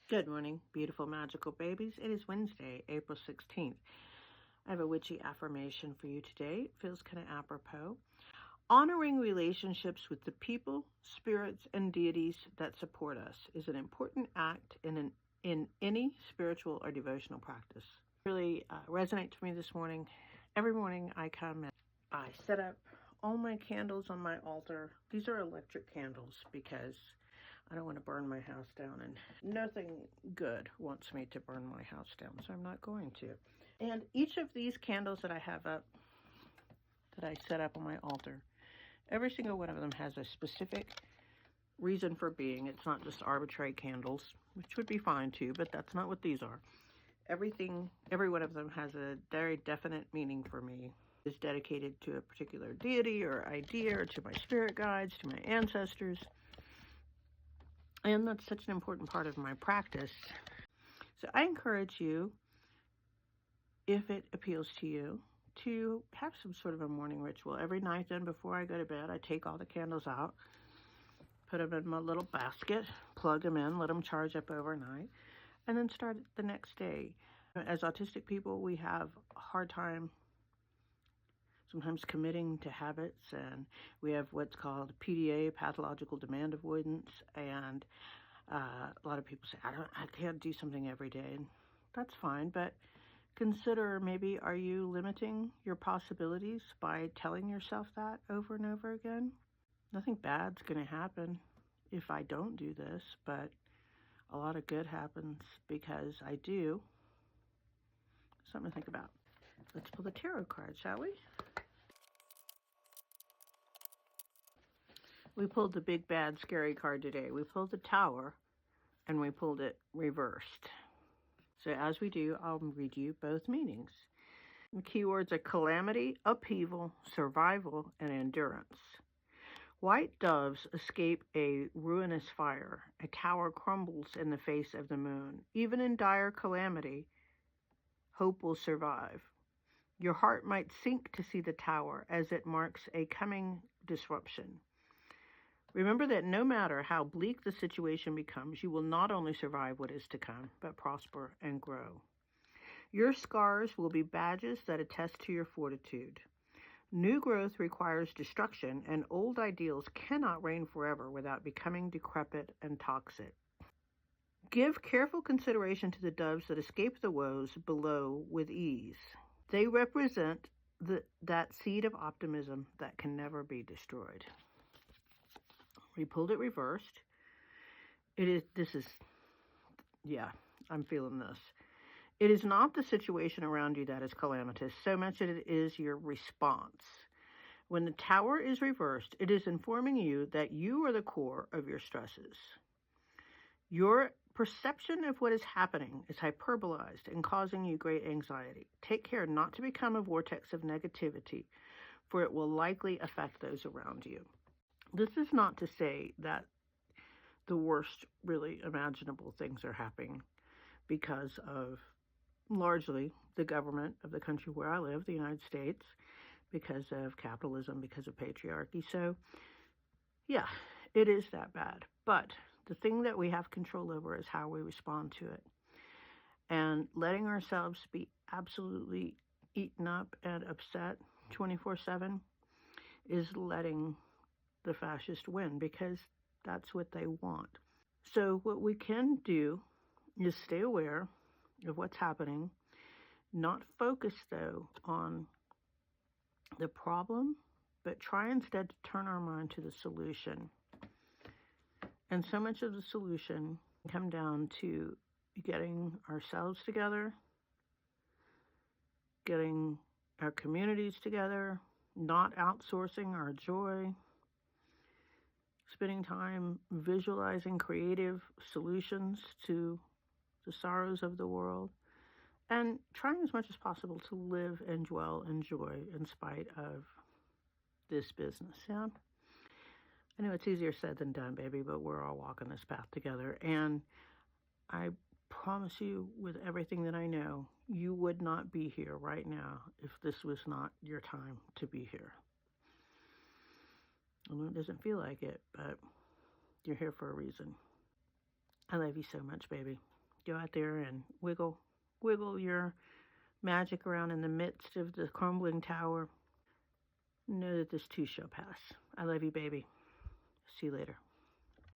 Good morning, beautiful, magical babies. It is Wednesday, April 16th. I have a witchy affirmation for you today. It feels kind of apropos. Honoring relationships with the people, spirits, and deities that support us is an important act in any spiritual or devotional practice. It really resonates for me this morning. Every morning I come and I set up all my candles on my altar. These are electric candles because I don't want to burn my house down, and nothing good wants me to burn my house down, so I'm not going to. And each of these candles that I have up, that I set up on my altar, every single one of them has a specific reason for being. It's not just arbitrary candles, which would be fine too, but that's not what these are. Every one of them has a very definite meaning for me. It's dedicated to a particular deity or idea, or to my spirit guides, to my ancestors. And that's such an important part of my practice. So I encourage you, if it appeals to you, to have some sort of a morning ritual. Every night then, before I go to bed, I take all the candles out, put them in my little basket, plug them in, let them charge up overnight, and then start the next day. As autistic people, we have a hard time sometimes committing to habits, and we have what's called PDA, pathological demand avoidance, and a lot of people say, I can't do something every day, and that's fine, but consider, maybe, are you limiting your possibilities by telling yourself that over and over again? Nothing bad's going to happen if I don't do this, but a lot of good happens because I do. Something to think about. Let's pull the tarot card, shall we? We pulled the big, bad, scary card today. We pulled the Tower, and we pulled it reversed. So as we do, I'll read you both meanings. The keywords are calamity, upheaval, survival, and endurance. White doves escape a ruinous fire. A tower crumbles in the face of the moon. Even in dire calamity, hope will survive. Your heart might sink to see the tower as it marks a coming disruption. Remember that no matter how bleak the situation becomes, you will not only survive what is to come, but prosper and grow. Your scars will be badges that attest to your fortitude. New growth requires destruction, and old ideals cannot reign forever without becoming decrepit and toxic. Give careful consideration to the doves that escape the woes below with ease. They represent that seed of optimism that can never be destroyed. We pulled it reversed. I'm feeling this. It is not the situation around you that is calamitous, so much as it is your response. When the Tower is reversed, it is informing you that you are the core of your stresses. Your perception of what is happening is hyperbolized and causing you great anxiety. Take care not to become a vortex of negativity, for it will likely affect those around you. This is not to say that the worst, really imaginable things are happening because of largely the government of the country where I live, the United States, because of capitalism, because of patriarchy. So, yeah, it is that bad. But the thing that we have control over is how we respond to it. And letting ourselves be absolutely eaten up and upset 24/7 is letting the fascist win, because that's what they want. So what we can do is stay aware of what's happening, not focus though on the problem, but try instead to turn our mind to the solution. And so much of the solution come down to getting ourselves together, getting our communities together, not outsourcing our joy, spending time visualizing creative solutions to the sorrows of the world, and trying as much as possible to live and dwell in joy in spite of this business. Yeah, I know it's easier said than done, baby, but we're all walking this path together. And I promise you, with everything that I know, you would not be here right now if this was not your time to be here. I know it doesn't feel like it, but you're here for a reason. I love you so much, baby. Go out there and wiggle your magic around in the midst of the crumbling tower. Know that this too shall pass. I love you, baby. See you later.